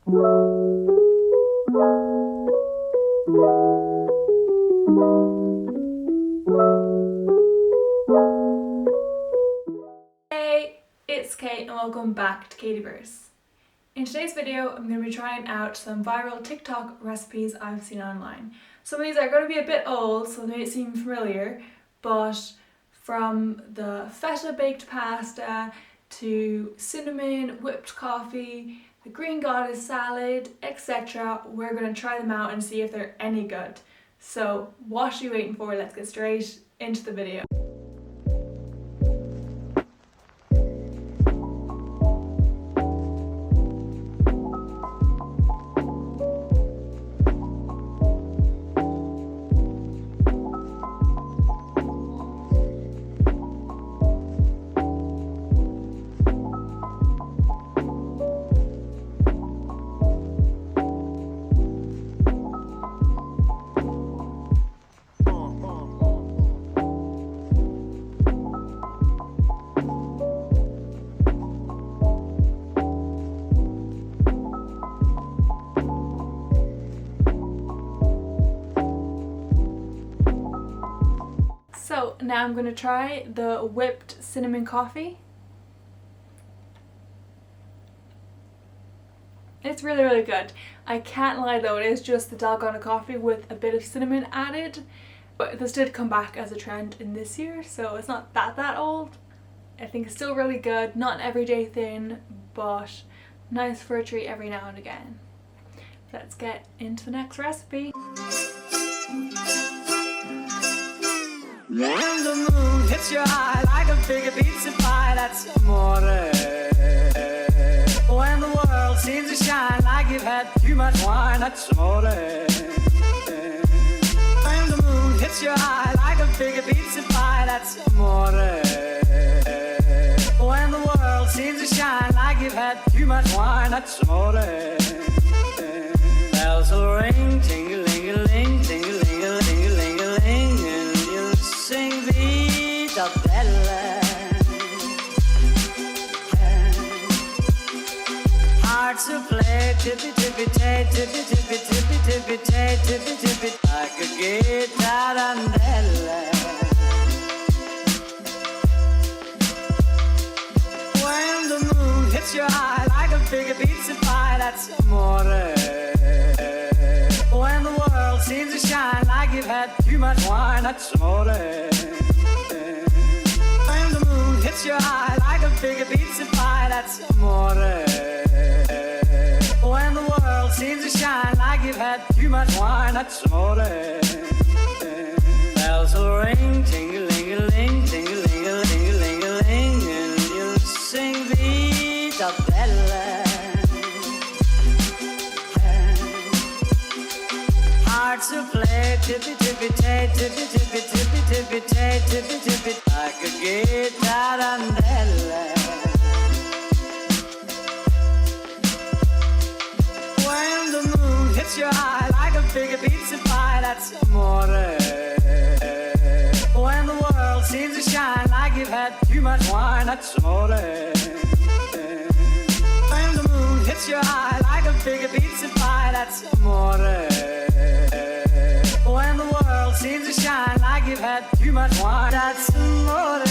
Hey, it's Kate and welcome back to Katieverse. In today's video, I'm going to be trying out some viral TikTok recipes I've seen online. Some of these are going to be a bit old, so they may seem familiar, but from the feta baked pasta to cinnamon whipped coffee, the green goddess salad, etc. We're going to try them out and see if they're any good. So what are you waiting for? Let's get straight into the video. So now I'm going to try the whipped cinnamon coffee. It's really, really good. I can't lie though, it is just the doggone coffee with a bit of cinnamon added. But this did come back as a trend in this year, so it's not that old. I think it's still really good, not an everyday thing, but nice for a treat every now and again. Let's get into the next recipe. When the moon hits your eye like a big pizza pie, that's amore. When the world seems to shine like you've had too much wine, that's amore. When the moon hits your eye like a big pizza pie, that's amore. When the world seems to shine like you've had too much wine, that's amore. Bells will ring, ting-a-ling-a-ling, ting-a-ling-a-ling-a-ling-a-ling, and you'll sing Vita Bella. Hearts will play tippy-tippy-tay, tippy-tippy-tippy-tippy-tay, tippy-tippy, like a guitarandella. When the moon hits your eye like a big pizza pie, that's amore. When the world seems to shine like you've had too much wine, that's amore. When the moon hits your eye like a big pizza pie, that's amore. When the world seems to shine like you've had too much wine, that's amore. Bells will ring, ting-a-ling-a-ling, ting-a-ling-a-ling-a-ling-a-ling, and you'll sing Vita Bella. Hearts will play tippy-tippy-tay, tippy-tippy-tippy-tippy-tay, tippy-tippy, like a guitarandella. When the moon hits your eye like a big pizza pie, that's amore. When the world seems to shine like you've had too much wine, that's amore. When the moon hits your eye like a big pizza pie, that's amore. When the world seems to shine like you've had too much wine, that's amore.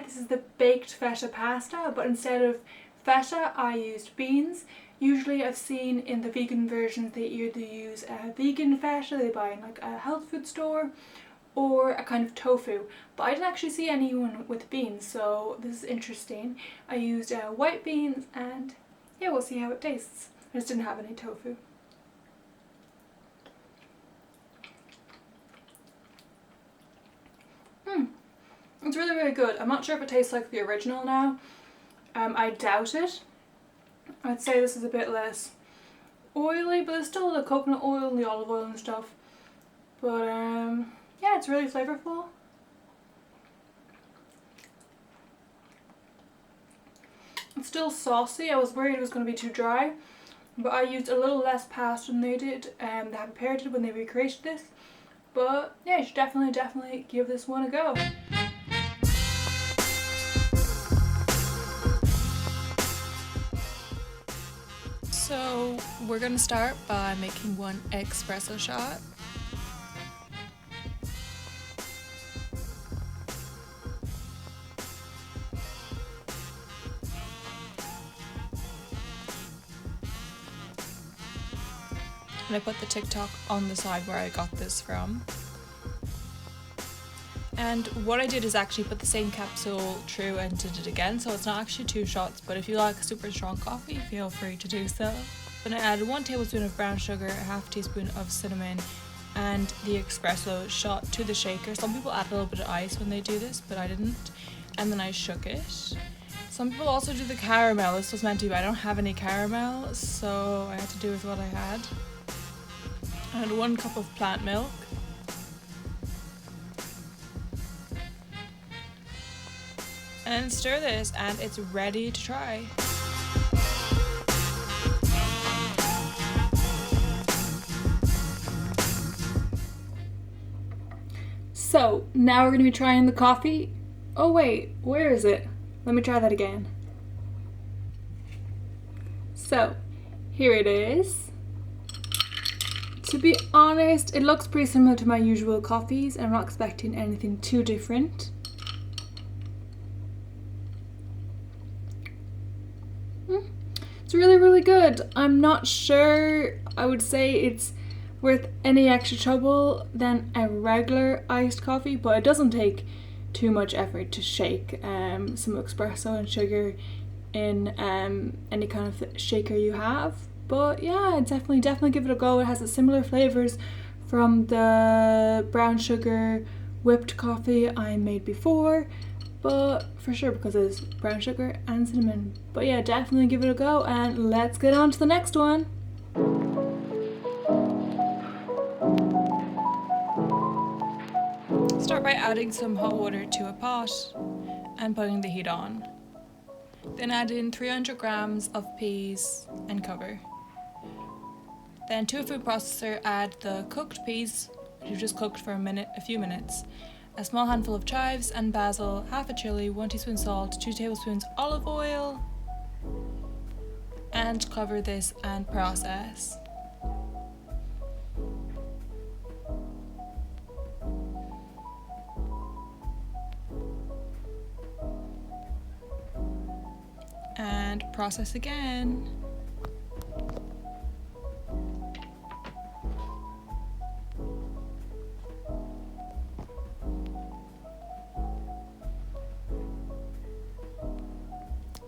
This is the baked feta pasta, but instead of feta I used beans. Usually I've seen in the vegan versions they either use a vegan feta they buy in like a health food store, or a kind of tofu, but I didn't actually see anyone with beans, so this is interesting. I used white beans and yeah, we'll see how it tastes. I just didn't have any tofu. It's really, really good. I'm not sure if it tastes like the original now. I doubt it. I'd say this is a bit less oily, but there's still the coconut oil and the olive oil and stuff. But yeah, it's really flavorful. It's still saucy. I was worried it was going to be too dry, but I used a little less pasta than they did, that Pear did when they recreated this. But yeah, you should definitely give this one a go. So we're going to start by making one espresso shot. And I put the TikTok on the side where I got this from. And what I did is actually put the same capsule through and did it again, so it's not actually 2 shots, but if you like super strong coffee, feel free to do so. Then I added 1 tablespoon of brown sugar, a half teaspoon of cinnamon, and the espresso shot to the shaker. Some people add a little bit of ice when they do this, but I didn't. And then I shook it. Some people also do the caramel. This was meant to be, but I don't have any caramel, so I had to do with what I had. I had 1 cup of plant milk. And stir this, and it's ready to try. So now we're going to be trying the coffee. Oh wait, where is it? Let me try that again. So here it is. To be honest, it looks pretty similar to my usual coffees. I'm not expecting anything too different. It's really good. I'm not sure I would say it's worth any extra trouble than a regular iced coffee, but it doesn't take too much effort to shake some espresso and sugar in any kind of shaker you have. But yeah, definitely give it a go. It has a similar flavors from the brown sugar whipped coffee I made before, but for sure because it's brown sugar and cinnamon. But yeah, definitely give it a go, and let's get on to the next one. Start by adding some hot water to a pot and putting the heat on. Then add in 300 grams of peas and cover. Then to a food processor, add the cooked peas, which you've just cooked for a few minutes, a small handful of chives and basil, half a chili, 1 teaspoon salt, 2 tablespoons olive oil, and cover this and process. And process again.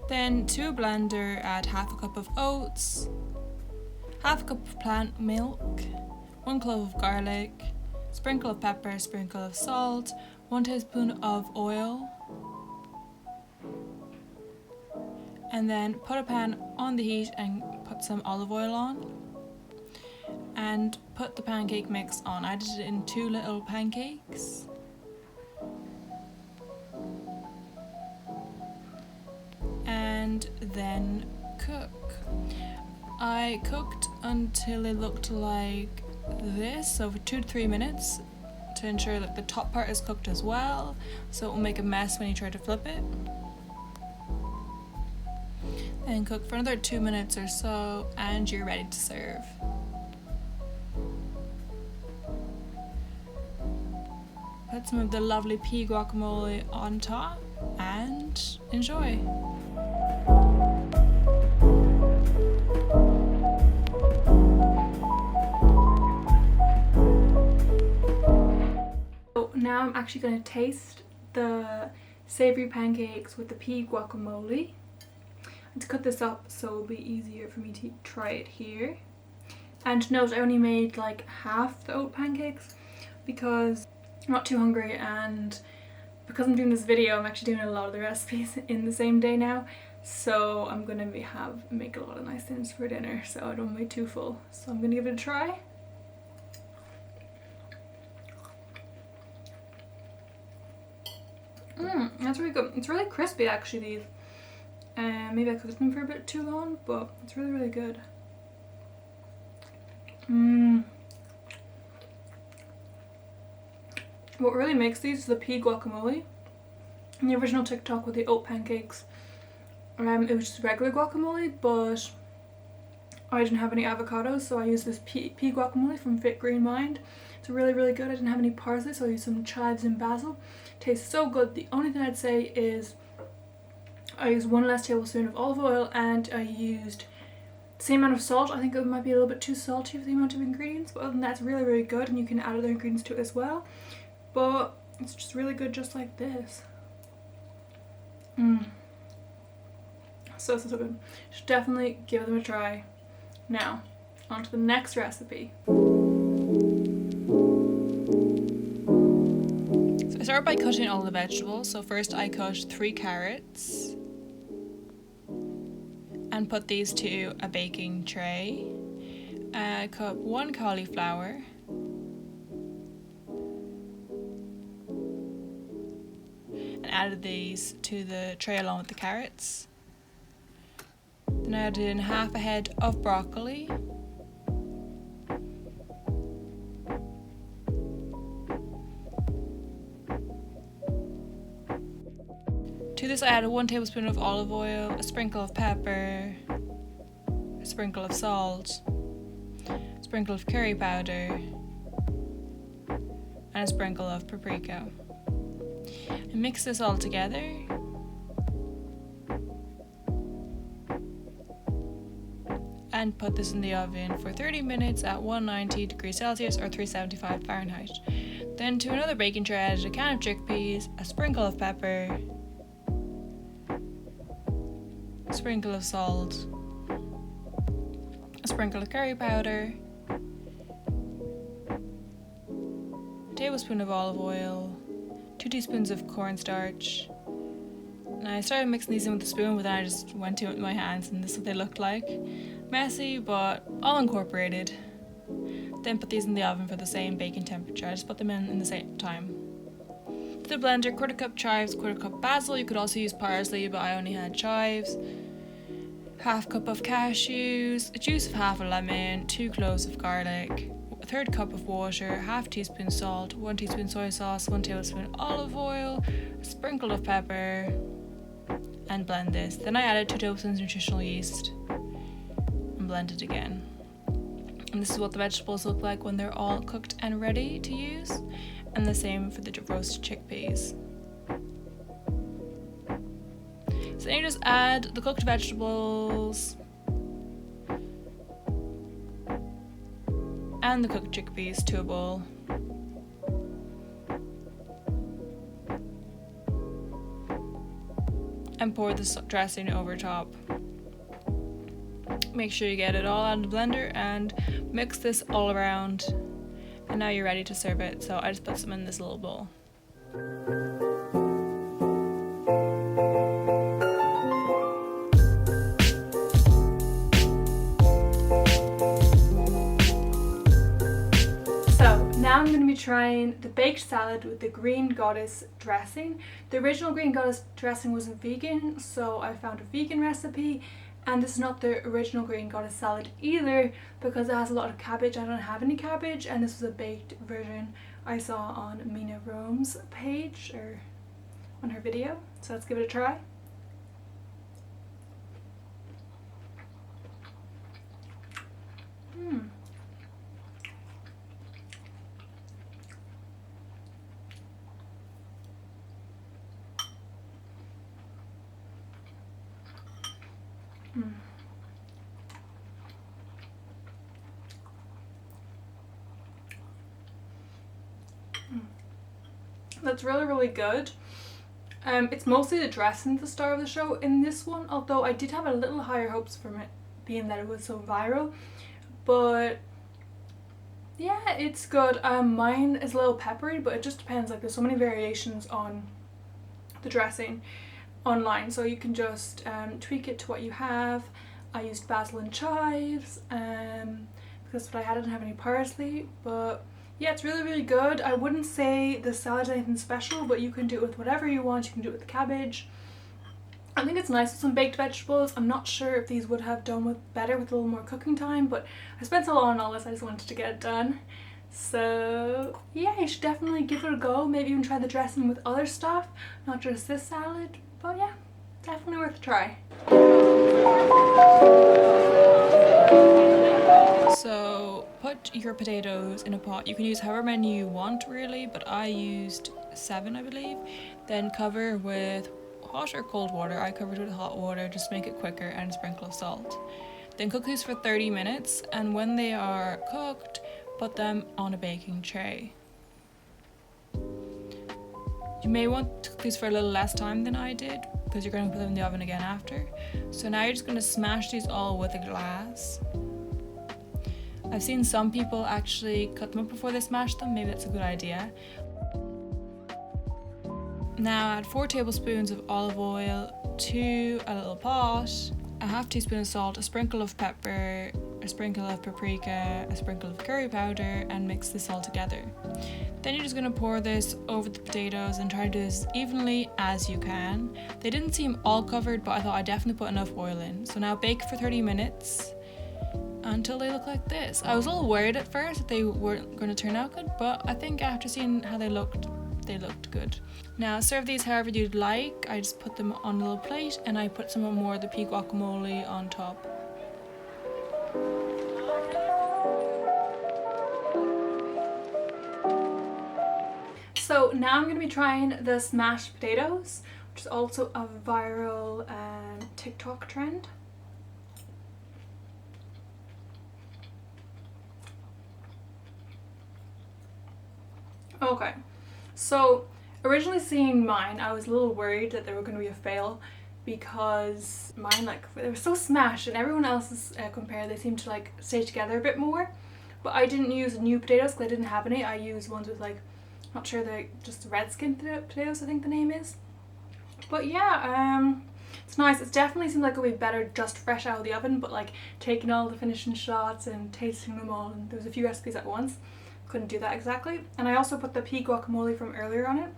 Then to a blender, add half a cup of oats, half a cup of plant milk, 1 clove of garlic, sprinkle of pepper, sprinkle of salt, 1 tablespoon of oil, and then put a pan on the heat and put some olive oil on, and put the pancake mix on. I did it in 2 little pancakes. And then cook. I cooked until it looked like this, so for 2 to 3 minutes, to ensure that the top part is cooked as well, so it will make a mess when you try to flip it. And cook for another 2 minutes or so, and you're ready to serve. Put some of the lovely pea guacamole on top and enjoy. So now I'm actually going to taste the savory pancakes with the pea guacamole. And to cut this up so it'll be easier for me to try it here. And note, I only made like half the oat pancakes because I'm not too hungry, and because I'm doing this video I'm actually doing a lot of the recipes in the same day now, So I'm gonna make a lot of nice things for dinner, so I don't be too full. So I'm gonna give it a try. That's really good. It's really crispy actually, these. Maybe I cooked them for a bit too long, but it's really, really good. What really makes these is the pea guacamole. In the original TikTok with the oat pancakes, it was just regular guacamole, but I didn't have any avocados, so I used this pea guacamole from Fit Green Mind. It's really, really good. I didn't have any parsley, so I used some chives and basil. Tastes so good. The only thing I'd say is I used 1 less tablespoon of olive oil, and I used the same amount of salt. I think it might be a little bit too salty for the amount of ingredients, but other than that, it's really, really good, and you can add other ingredients to it as well. But it's just really good just like this. So good. Should definitely give them a try. Now, on to the next recipe. So I started by cutting all the vegetables. So first I cut 3 carrots and put these to a baking tray. I cut 1 cauliflower. And added these to the tray along with the carrots. Then I added in half a head of broccoli. To this I added 1 tablespoon of olive oil, a sprinkle of pepper, a sprinkle of salt, a sprinkle of curry powder, and a sprinkle of paprika. And mix this all together. And put this in the oven for 30 minutes at 190 degrees Celsius or 375 Fahrenheit. Then to another baking tray I added a can of chickpeas, a sprinkle of pepper, a sprinkle of salt, a sprinkle of curry powder, a tablespoon of olive oil, 2 teaspoons of cornstarch. And I started mixing these in with a spoon, but then I just went to it with my hands, and this is what they looked like. Messy, but all incorporated. Then put these in the oven for the same baking temperature. I just put them in the same time. To the blender, 1/4 cup chives, 1/4 cup basil. You could also use parsley, but I only had chives. 1/2 cup of cashews, a juice of half a lemon, 2 cloves of garlic, 1/3 cup of water, 1/2 teaspoon salt, 1 teaspoon soy sauce, 1 tablespoon olive oil, a sprinkle of pepper, and blend this. Then I added 2 tablespoons nutritional yeast and blend it again. And this is what the vegetables look like when they're all cooked and ready to use, and the same for the roasted chickpeas. So then you just add the cooked vegetables and the cooked chickpeas to a bowl. And pour the dressing over top. Make sure you get it all out of the blender and mix this all around. And now you're ready to serve it. So I just put some in this little bowl. Now I'm going to be trying the baked salad with the green goddess dressing. The original green goddess dressing wasn't vegan, so I found a vegan recipe, and this is not the original green goddess salad either because it has a lot of cabbage. I don't have any cabbage, and this was a baked version I saw on Mina Rome's page or on her video. So let's give it a try. That's really, really good. It's mostly the dressing the star of the show in this one, although I did have a little higher hopes from it being that it was so viral. But yeah, it's good. Mine is a little peppery, but it just depends. Like, there's so many variations on the dressing. online, so you can just tweak it to what you have. I used basil and chives because what I had, I didn't have any parsley, but yeah, it's really, really good. I wouldn't say the salad is anything special, but you can do it with whatever you want. You can do it with cabbage. I think it's nice with some baked vegetables. I'm not sure if these would have done with better with a little more cooking time, but I spent so long on all this, I just wanted to get it done. So yeah, you should definitely give it a go. Maybe even try the dressing with other stuff, not just this salad. But yeah, definitely worth a try. So put your potatoes in a pot. You can use however many you want really, but I used 7 I believe. Then cover with hot or cold water. I covered with hot water just to make it quicker, and a sprinkle of salt. Then cook these for 30 minutes, and when they are cooked, put them on a baking tray. You may want to cook these for a little less time than I did because you're going to put them in the oven again after. So now you're just going to smash these all with a glass. I've seen some people actually cut them up before they smash them. Maybe that's a good idea. Now add 4 tablespoons of olive oil to a little pot, a half teaspoon of salt, a sprinkle of pepper, a sprinkle of paprika, a sprinkle of curry powder, and mix this all together. Then you're just going to pour this over the potatoes and try to do this evenly as you can. They didn't seem all covered, but I thought I'd definitely put enough oil in. So now bake for 30 minutes until they look like this. I was a little worried at first that they weren't going to turn out good, but I think after seeing how they looked good. Now serve these however you'd like. I just put them on a little plate and I put some more of the pea guacamole on top. So now I'm going to be trying the smashed potatoes, which is also a viral TikTok trend. Okay, so originally seeing mine, I was a little worried that they were going to be a fail because mine, like, they were so smashed, and everyone else's compared, they seemed to like stay together a bit more. But I didn't use new potatoes because I didn't have any. I used ones with like, not sure, they're just red skin potatoes, I think the name is. But yeah, it's nice. It definitely seems like it would be better just fresh out of the oven, but like taking all the finishing shots and tasting them all, and there was a few recipes at once. Couldn't do that exactly. And I also put the pea guacamole from earlier on it.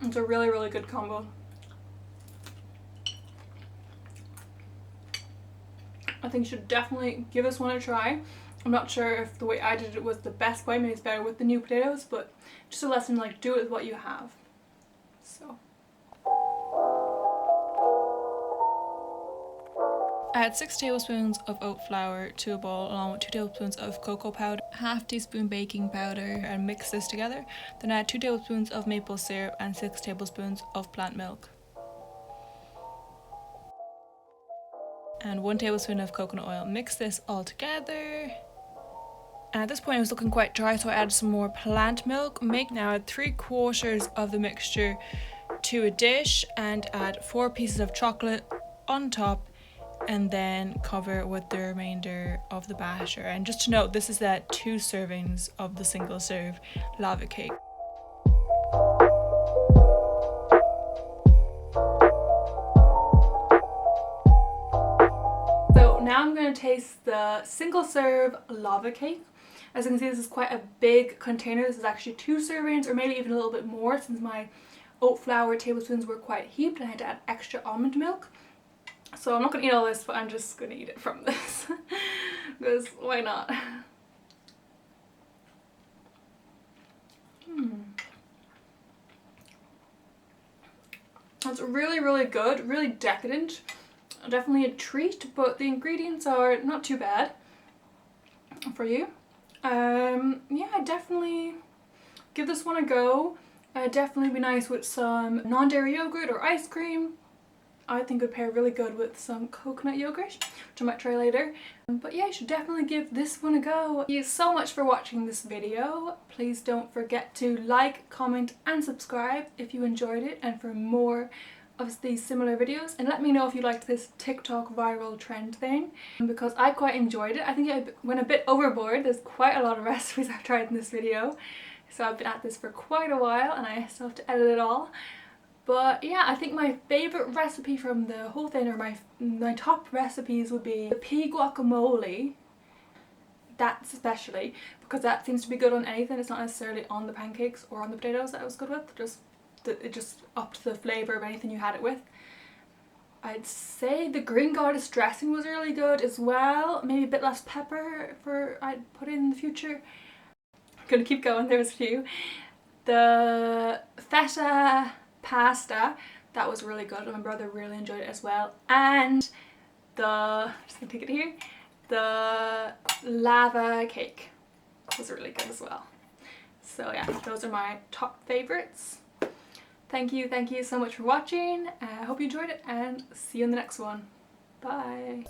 It's a really, really good combo. I think you should definitely give this one a try. I'm not sure if the way I did it was the best way, maybe it's better with the new potatoes, but just a lesson, like, do it with what you have. So add 6 tablespoons of oat flour to a bowl along with 2 tablespoons of cocoa powder, half teaspoon baking powder, and mix this together. Then add 2 tablespoons of maple syrup and 6 tablespoons of plant milk. And 1 tablespoon of coconut oil. Mix this all together. And at this point it was looking quite dry, so I added some more plant milk. Now add 3/4 of the mixture to a dish and add 4 pieces of chocolate on top, and then cover with the remainder of the batter. And just to note, this is at 2 servings of the single serve lava cake. So now I'm going to taste the single serve lava cake. As you can see, this is quite a big container. This is actually 2 servings, or maybe even a little bit more, since my oat flour tablespoons were quite heaped and I had to add extra almond milk. So I'm not going to eat all this, but I'm just going to eat it from this because why not? That's really, really good, really decadent. Definitely a treat, but the ingredients are not too bad for you. Yeah, I definitely give this one a go. Definitely be nice with some non-dairy yogurt or ice cream. I think it would pair really good with some coconut yogurt, which I might try later. But yeah, you should definitely give this one a go. Thank you so much for watching this video. Please don't forget to like, comment and subscribe if you enjoyed it, and for more of these similar videos. And let me know if you liked this TikTok viral trend thing, because I quite enjoyed it. I think I went a bit overboard. There's quite a lot of recipes I've tried in this video. So I've been at this for quite a while and I still have to edit it all. But yeah, I think my favourite recipe from the whole thing, or my top recipes, would be the pea guacamole. That's especially because that seems to be good on anything. It's not necessarily on the pancakes or on the potatoes that I was good with. It just upped the flavour of anything you had it with. I'd say the green goddess dressing was really good as well. Maybe a bit less pepper I'd put in the future. I'm gonna keep going, there's a few. The feta pasta, that was really good. My brother really enjoyed it as well. And I'm just gonna take it here. The lava cake was really good as well. So yeah, those are my top favourites. Thank you so much for watching. I hope you enjoyed it and see you in the next one. Bye.